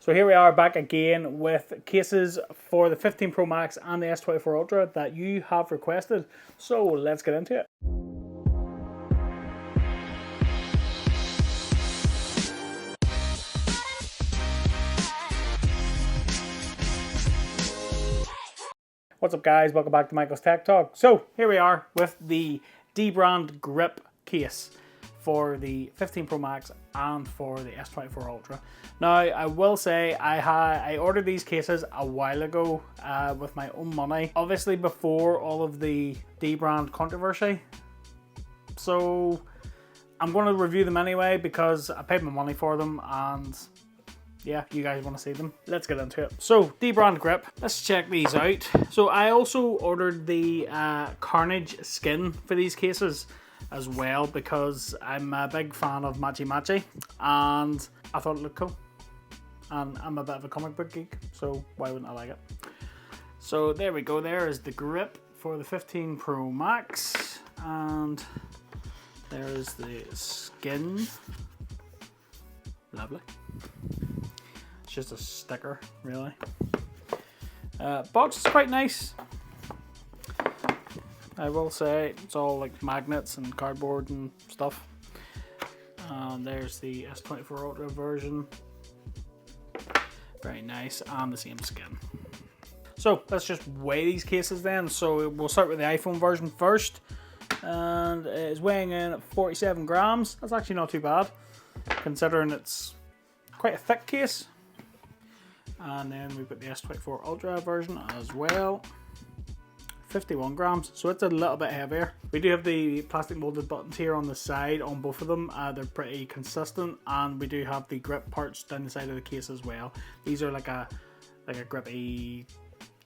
So here we are back again with cases for the 15 Pro Max and the S24 Ultra that you have requested. So let's get into it. What's up guys, welcome back to Michael's Tech Talk. So here we are with the dbrand grip case for the 15 Pro Max and for the S24 Ultra. Now I will say I ordered these cases a while ago with my own money, obviously before all of the dbrand controversy. So I'm going to review them anyway because I paid my money for them and yeah, you guys want to see them. Let's get into it. So, dbrand grip. Let's check these out. So, I also ordered the Carnage skin for these cases as well because I'm a big fan of Matchy Matchy and I thought it looked cool. And I'm a bit of a comic book geek, so why wouldn't I like it? So, there we go. There is the grip for the 15 Pro Max. And there's the skin. Lovely. It's just a sticker, really. Box is quite nice. I will say it's all like magnets and cardboard and stuff. There's the S24 Ultra version. Very nice, and the same skin. So let's just weigh these cases then. So we'll start with the iPhone version first, and it's weighing in at 47 grams. That's actually not too bad, considering it's quite a thick case. And then we've got the S24 Ultra version as well, 51 grams, so it's a little bit heavier. We do have the plastic molded buttons here on the side on both of them. They're pretty consistent, and we do have the grip parts down the side of the case as well. These are like a grippy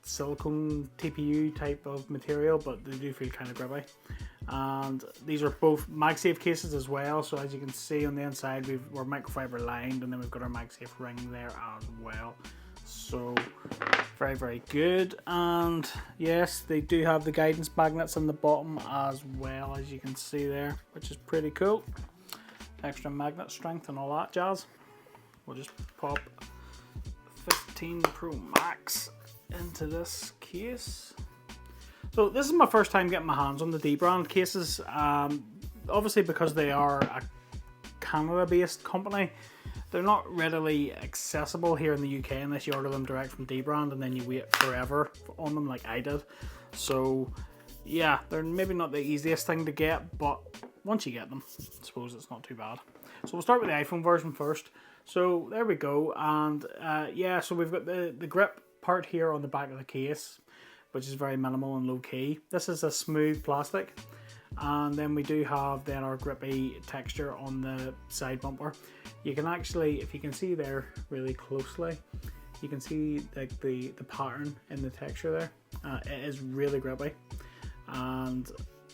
silicone TPU type of material, but they do feel kind of grippy. And these are both MagSafe cases as well, so as you can see on the inside we're microfiber lined, and then we've got our MagSafe ring there as well. So very, very good. And yes, they do have the guidance magnets on the bottom as well, as you can see there, which is pretty cool. Extra magnet strength and all that jazz. We'll just pop 15 Pro Max into this case. So this is my first time getting my hands on the dbrand cases. Obviously because they are a Canada-based company, they're not readily accessible here in the UK unless you order them direct from dbrand and then you wait forever on them like I did. So yeah, they're maybe not the easiest thing to get, but once you get them, I suppose it's not too bad. So we'll start with the iPhone version first. So there we go, and yeah, so we've got the grip part here on the back of the case, which is very minimal and low key. This is a smooth plastic. And then we do have then our grippy texture on the side bumper. You can actually, if you can see there really closely, you can see like the pattern in the texture there. It is really grippy. And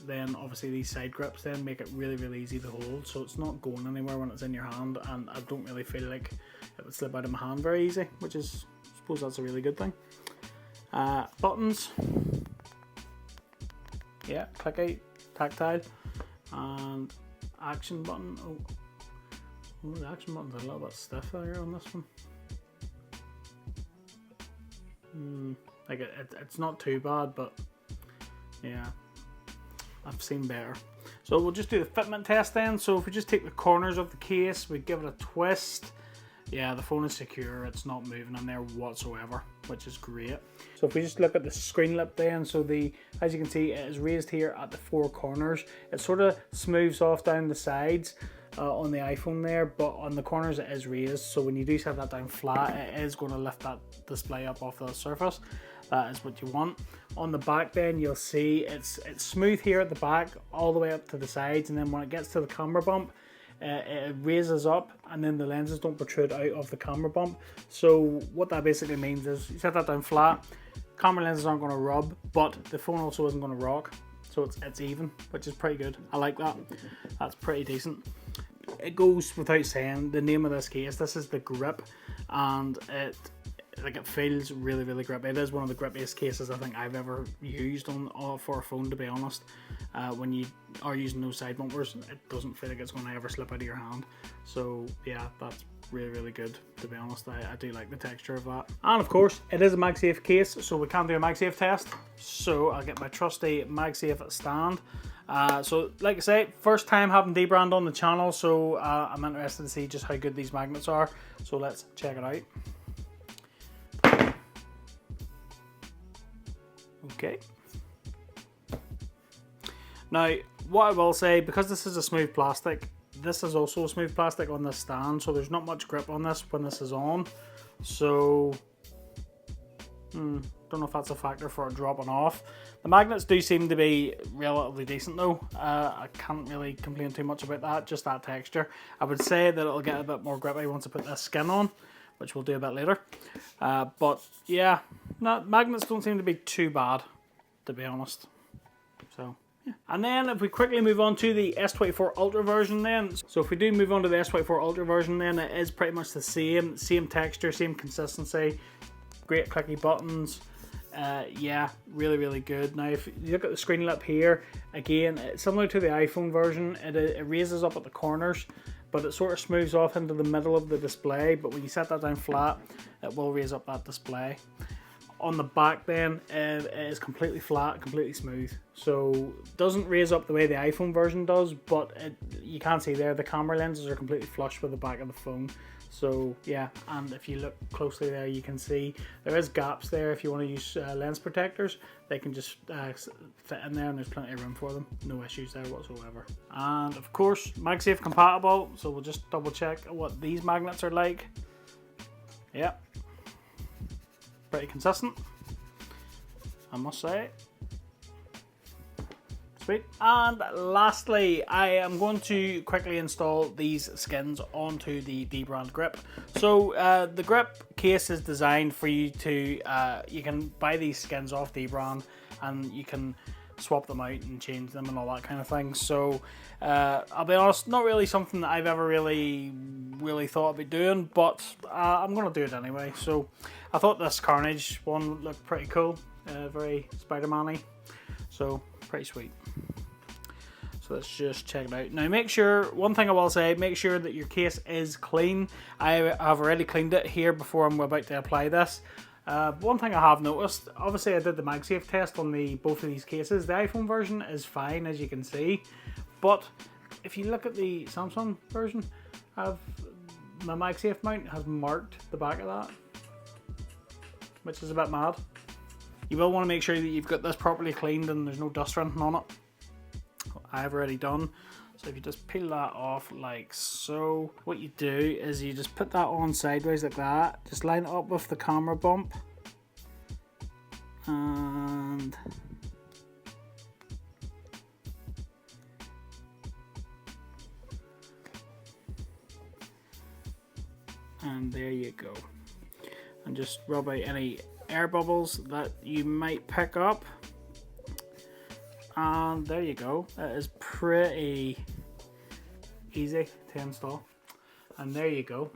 then obviously these side grips then make it really, really easy to hold, so it's not going anywhere when it's in your hand, and I don't really feel like it would slip out of my hand very easy, which is, I suppose that's a really good thing. Buttons. Yeah, clicky, tactile, and action button. Oh, the action button's a little bit stiff there on this one. Like it's not too bad, but yeah, I've seen better. So we'll just do the fitment test then. So if we just take the corners of the case, we give it a twist. Yeah, the phone is secure, it's not moving in there whatsoever, which is great. So if we just look at the screen lip then, so as you can see, it is raised here at the four corners. It sort of smooths off down the sides on the iPhone there, but on the corners it is raised. So when you do set that down flat, it is going to lift that display up off the surface. That is what you want. On the back then, you'll see it's smooth here at the back, all the way up to the sides, and then when it gets to the camera bump, it raises up, and then the lenses don't protrude out of the camera bump. So what that basically means is you set that down flat, camera lenses aren't going to rub, but the phone also isn't going to rock, so it's even, which is pretty good. I like that. That's pretty decent. It goes without saying, the name of this case, this is the grip, and it feels really, really grippy. It is one of the grippiest cases I think I've ever used for a phone, to be honest. When you are using those side bumpers, it doesn't feel like it's going to ever slip out of your hand. So yeah, that's really good, to be honest. I do like the texture of that. And of course, it is a MagSafe case, so we can do a MagSafe test. So I'll get my trusty MagSafe stand. So like I say, first time having dbrand on the channel, so I'm interested to see just how good these magnets are. So let's check it out. Okay. Now, what I will say, because this is a smooth plastic, this is also a smooth plastic on this stand, so there's not much grip on this when this is on. So, don't know if that's a factor for it dropping off. The magnets do seem to be relatively decent though. I can't really complain too much about that, just that texture. I would say that it'll get a bit more grippy once I put this skin on, which we'll do a bit later. But yeah, magnets don't seem to be too bad, to be honest. So. Yeah. And then if we quickly move on to the S24 Ultra version then. So if we do move on to the S24 Ultra version then, it is pretty much the same texture, same consistency, great clicky buttons. Yeah, really good. Now if you look at the screen lip here, again, it's similar to the iPhone version. It raises up at the corners, but it sort of smooths off into the middle of the display. But when you set that down flat, it will raise up that display. On the back then, it is completely flat, completely smooth. So doesn't raise up the way the iPhone version does, but you can see there the camera lenses are completely flush with the back of the phone. So yeah, and if you look closely there, you can see there is gaps there. If you want to use lens protectors, they can just fit in there, and there's plenty of room for them. No issues there whatsoever. And of course, MagSafe compatible. So we'll just double check what these magnets are like. Yep. Pretty consistent, I must say. Sweet. And lastly, I am going to quickly install these skins onto the dbrand grip. So the grip case is designed for you to, you can buy these skins off dbrand and you can swap them out and change them and all that kind of thing. So I'll be honest, not really something that I've ever really thought about doing, but I'm going to do it anyway. So I thought this Carnage one looked pretty cool, very Spider-Man-y, so pretty sweet. So let's just check it out. Now make sure, one thing I will say, make sure that your case is clean. I have already cleaned it here before I'm about to apply this. One thing I have noticed, obviously I did the MagSafe test on both of these cases. The iPhone version is fine, as you can see, but if you look at the Samsung version, my MagSafe mount has marked the back of that, which is a bit mad. You will want to make sure that you've got this properly cleaned and there's no dust or anything on it. I have already done. So if you just peel that off like so, what you do is you just put that on sideways like that, just line it up with the camera bump, and there you go. And just rub out any air bubbles that you might pick up. And there you go. It is pretty easy to install. And there you go.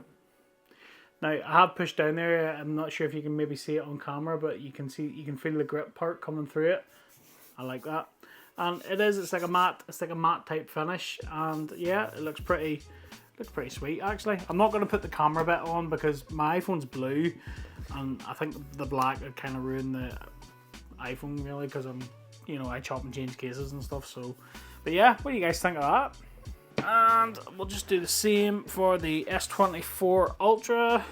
Now I have pushed down there. I'm not sure if you can maybe see it on camera, but you can feel the grip part coming through it. I like that. And it's like a matte type finish. And yeah, it looks pretty sweet actually. I'm not going to put the camera bit on because my iPhone's blue, and I think the black would kind of ruin the iPhone really, because I chop and change cases and stuff. So, but yeah, what do you guys think of that? And we'll just do the same for the S24 Ultra.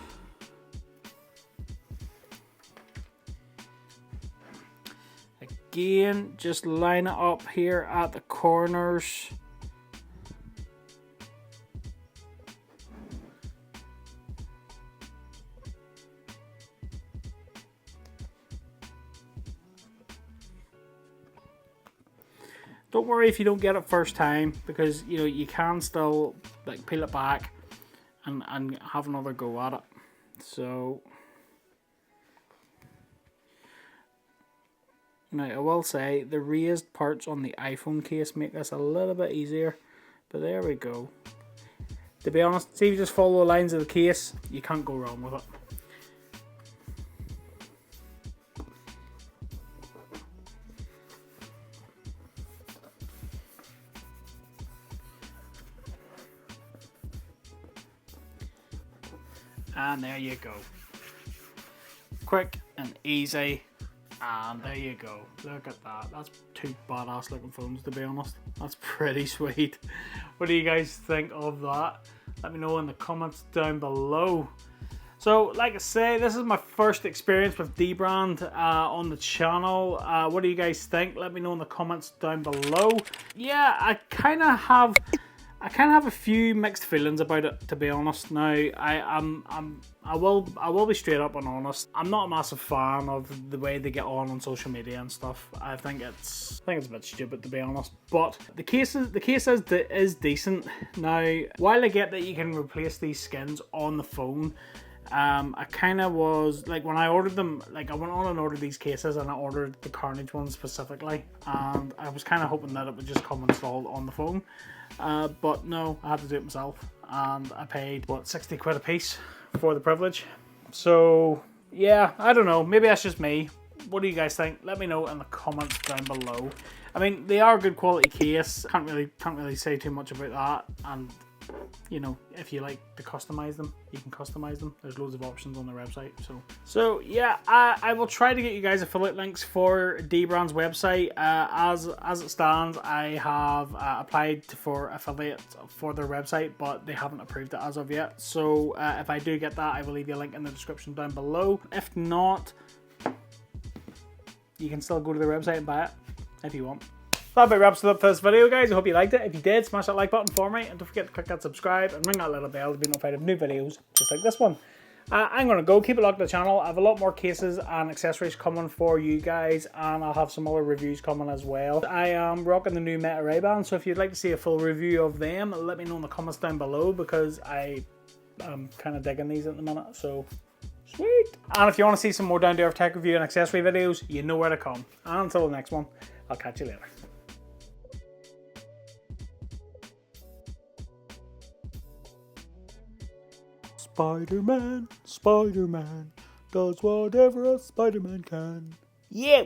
Again, just line it up here at the corners. Don't worry if you don't get it first time, because you can still like peel it back and have another go at it. So now I will say the raised parts on the iPhone case make this a little bit easier, but there we go. To be honest, see if you just follow the lines of the case, you can't go wrong with it. And there you go. Quick and easy. And there you go. Look at that. That's two badass looking phones, to be honest. That's pretty sweet. What do you guys think of that? Let me know in the comments down below. So, like I say, this is my first experience with dbrand on the channel. What do you guys think? Let me know in the comments down below. Yeah, I kind of have a few mixed feelings about it, to be honest. Now, I will be straight up and honest. I'm not a massive fan of the way they get on social media and stuff. I think it's a bit stupid, to be honest. But the case is decent. Now, while I get that you can replace these skins on the phone, I kind of was like, when I ordered them, like I went on and ordered these cases, and I ordered the Carnage one specifically, and I was kind of hoping that it would just come installed on the phone, but no, I had to do it myself, and I paid what, 60 quid a piece for the privilege. So yeah, I don't know, maybe that's just me. What do you guys think? Let me know in the comments down below. I mean, they are good quality case. Can't really say too much about that. And you know, if you like to customize them, you can customize them. There's loads of options on their website. So yeah, I will try to get you guys affiliate links for dbrand's website. As it stands, I have applied for affiliate for their website, but they haven't approved it as of yet. So if I do get that, I will leave you a link in the description down below. If not, you can still go to their website and buy it if you want. That about wraps it up for this video, guys. I hope you liked it. If you did, smash that like button for me, and don't forget to click that subscribe and ring that little bell to be notified of new videos just like this one. I'm going to go. Keep it locked to the channel. I have a lot more cases and accessories coming for you guys, and I'll have some other reviews coming as well. I am rocking the new Meta Ray-Ban, so if you'd like to see a full review of them, let me know in the comments down below, because I'm kind of digging these at the minute, so sweet. And if you want to see some more down-to-earth tech review and accessory videos, you know where to come. And until the next one, I'll catch you later. Spider-Man, Spider-Man, does whatever a Spider-Man can. Yeah!